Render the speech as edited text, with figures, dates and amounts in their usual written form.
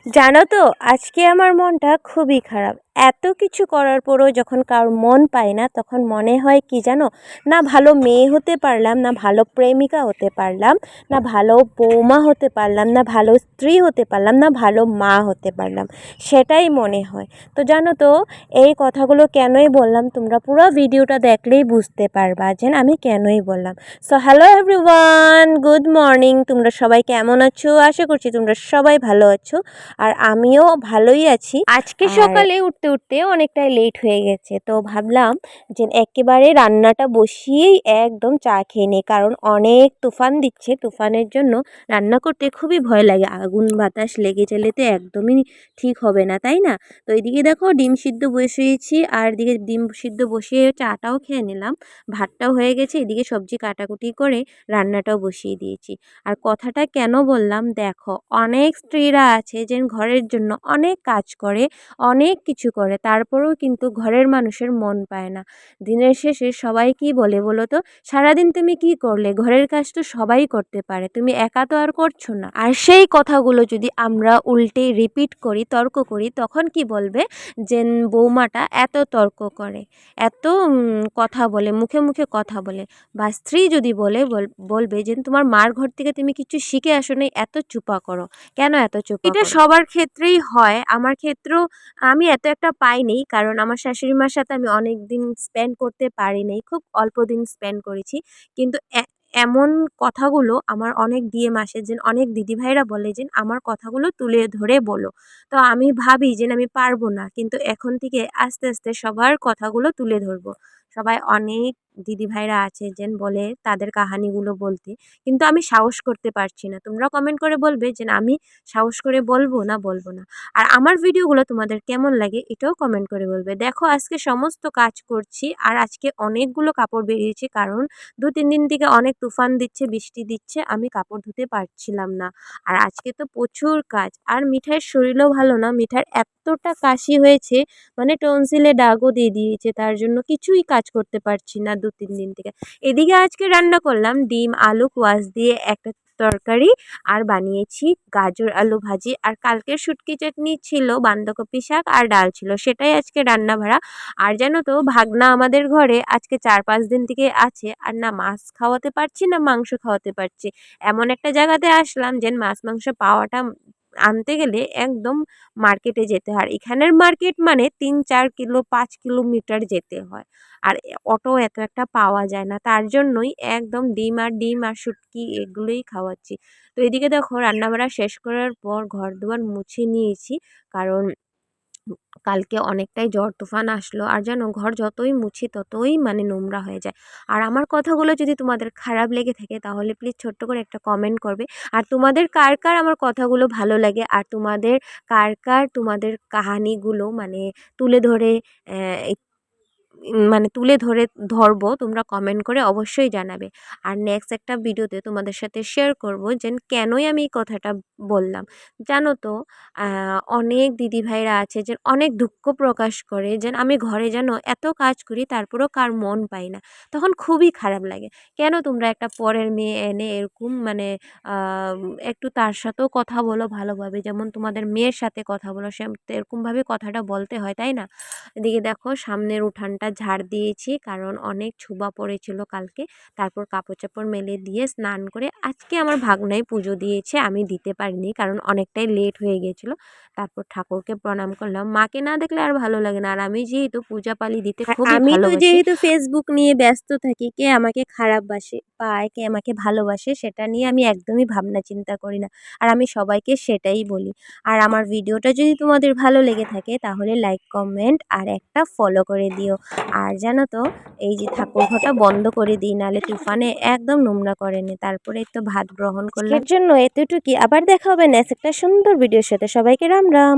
জানো তো, আজকে আমার মনটা খুবই খারাপ। এত কিছু করার পরও যখন কারোর মন পায় না, তখন মনে হয় কি জানো, না ভালো মেয়ে হতে পারলাম, না ভালো প্রেমিকা হতে পারলাম, না ভালো বৌমা হতে পারলাম, না ভালো স্ত্রী হতে পারলাম, না ভালো মা হতে পারলাম, সেটাই মনে হয়। তো জানো তো, এই কথাগুলো কেনই বললাম, তোমরা পুরো ভিডিওটা দেখলেই বুঝতে পারবা যে আমি কেনই বললাম। So hello everyone, good morning. তোমরা সবাই কেমন আছো? আশা করছি তোমরা সবাই ভালো আছো, আর আমিও ভালোই আছি। আজকে সকালে উঠতে উঠতে অনেকটাই লেট হয়ে গেছে, তো ভাবলাম যে একেবারে রান্নাটা বসিয়েই একদম চা খেয়ে নিই, কারণ অনেক তুফান দিচ্ছে। তুফানের জন্য রান্না করতে খুবই ভয় লাগে, আগুন বাতাস লেগে গেলে তো একদমই ঠিক হবে না, তাই না? তো এদিকে দেখো ডিম সিদ্ধ বসিয়েছি, আর এদিকে ডিম সিদ্ধ বসিয়ে চাটাও খেয়ে নিলাম, ভাতটাও হয়ে গেছে, এদিকে সবজি কাটাকুটি করে রান্নাটাও বসিয়ে দিয়েছি। আর কথাটা কেন বললাম, দেখো অনেক স্ত্রীরা আছে যে ঘরের জন্য অনেক কাজ করে, অনেক কিছু করে, তারপরেও কিন্তু ঘরের মানুষের মন পায় না। দিনের শেষে সবাই কি বলে বলো তো, সারাদিন তুমি কি করলে? ঘরের কাজ তো সবাই করতে পারে, তুমি একা তো আর করছো না। আর সেই কথাগুলো যদি আমরা উল্টে রিপিট করি, তর্ক করি, তখন কি বলবে যে বৌমাটা এত তর্ক করে, এত কথা বলে, মুখে মুখে কথা বলে। বা স্ত্রী যদি বলবে যে তোমার মার ঘর থেকে তুমি কিছু শিখে আসো নি, এত চুপা করো, কেন এত চুপা করো? এটা সবার ক্ষেত্রেই হয়, আমার ক্ষেত্রেও আমি এত একটা পাইনি, কারণ আমার শাশুড়ি মার সাথে আমি অনেক দিন স্পেন্ড করতে পারিনি, খুব অল্প দিন স্পেন্ড করেছি। কিন্তু এমন কথাগুলো আমার অনেক ডিএম আসে, যে অনেক দিদিভাইরা বলে যে আমার কথাগুলো তুলে ধরে বলো। তো আমি ভাবি যে আমি পারবো না, কিন্তু এখন থেকে আস্তে আস্তে সবার কথাগুলো তুলে ধরবো। সবাই অনেক দিদিভাইরা আছে যে বলে তাদের কাহানিগুলো বলতে, কিন্তু আমি সাহস করতে পারছি না। তোমরা কমেন্ট করে বলবে যে আমি সাহস করে বলবো না বলবো না। আর আমার ভিডিওগুলো তোমাদের কেমন লাগে এটাও কমেন্ট করে বলবে। দেখো আজকে সমস্ত কাজ করছি, আর আজকে অনেকগুলো কাপড় বেরিয়েছে, কারণ 2-3 দিন থেকে অনেক তুফান দিচ্ছে, বৃষ্টি দিচ্ছে, আমি কাপড় ধুতে পারছিলাম না। আর আজকে তো প্রচুর কাজ, আর মিঠাইয়ের শরীরও ভালো না, মিঠার এতটা কাশি হয়েছে, মানে টনসিলে দাগও দিয়ে দিয়েছে, তার জন্য কিছুই কাজ করতে পারছি না 2-3 দিন থেকে। এদিকে আজকে রান্না করলাম ডিম আলু কোয়াশ দিয়ে একটা তরকারি, আর বানিয়েছি গাজর আলু ভাজি, আর কালকের শুটকি চাটনি ছিল, বাঁধাকপি শাক আর ডাল ছিল, সেটাই আজকে রান্না ভাড়া। আর জানো তো, ভাগনা আমাদের ঘরে আজকে 4-5 দিন থেকে আছে, আর না মাছ খাওয়াতে পারছি না মাংস খাওয়াতে পারছি। এমন একটা জায়গাতে আসলাম যে মাছ মাংস পাওয়াটা আনতে গেলে একদম মার্কেটে যেতে হয়। এখানের মার্কেট মানে 3-4 কিলো 5 কিলোমিটার যেতে হয়, আর অটো এত একটা পাওয়া যায় না, তার জন্যই একদম ডিম আর শুটকি এগুলোই খাওয়াচ্ছি। তো এদিকে দেখো রান্নাবাড়া শেষ করার পর ঘর দুয়ার মুছে নিয়েছি, কারণ কালকে অনেকটাই ঝড় তুফান আসলো, আর জানো ঘর যতই মুছি ততই মানে নোংরা হয়ে যায়। আর আমার কথাগুলো যদি তোমাদের খারাপ লেগে থাকে, তাহলে প্লিজ ছোট্ট করে একটা কমেন্ট করবে। আর তোমাদের কার কার আমার কথাগুলো ভালো লাগে, আর তোমাদের কার কার তোমাদের কাহানিগুলো মানে তুলে ধরে মানে ধরবো, তোমরা কমেন্ট করে অবশ্যই জানাবে। আর নেক্সট একটা ভিডিওতে তোমাদের সাথে শেয়ার করব যে কেনই আমি এই কথাটা বললাম। জানো তো, অনেক দিদিভাইরা আছে যে অনেক দুঃখ প্রকাশ করে যে আমি ঘরে যেন এত কাজ করি, তারপরেও কার মন পাই না, তখন খুবই খারাপ লাগে। কেন তোমরা একটা পরের মেয়ে এনে এরকম মানে একটু তার সাথেও কথা বলো ভালোভাবে, যেমন তোমাদের মেয়ের সাথে কথা বলো, সে এরকমভাবে কথাটা বলতে হয়, তাই না? এদিকে দেখো সামনের উঠানটা ঝাড় দিয়েছি, কারণ অনেক ছোবা পড়েছিল কালকে। তারপর কাপড় চাপড় মেলে দিয়ে স্নান করে আজকে আমার ভাগনাই পুজো দিয়েছে, আমি দিতে পারিনি কারণ অনেকটাই লেট হয়ে গেছিলো। তারপর ঠাকুরকে প্রণাম করলাম, মাকে না দেখলে আর ভালো লাগে না, আর আমি যেহেতু পূজা পালি দিতে খুবই আমি তো যেহেতু ফেসবুক নিয়ে ব্যস্ত থাকি, কে আমাকে খারাপ পায় কে আমাকে ভালোবাসে সেটা নিয়ে আমি একদমই ভাবনা চিন্তা করি না, আর আমি সবাইকে সেটাই বলি। আর আমার ভিডিওটা যদি তোমাদের ভালো লেগে থাকে, তাহলে লাইক কমেন্ট আর একটা ফলো করে দিও। আর জানো তো, এই যে ঠাকুর ঘরটা বন্ধ করে দিই, নাহলে তুফানে একদম নোংরা করে নে। তারপরে তো ভাত গ্রহণ করলাম, এর জন্য এতটুকুই। আবার দেখা হবে নেক্সট একটা সুন্দর ভিডিওর সাথে। সবাইকে রাম রাম।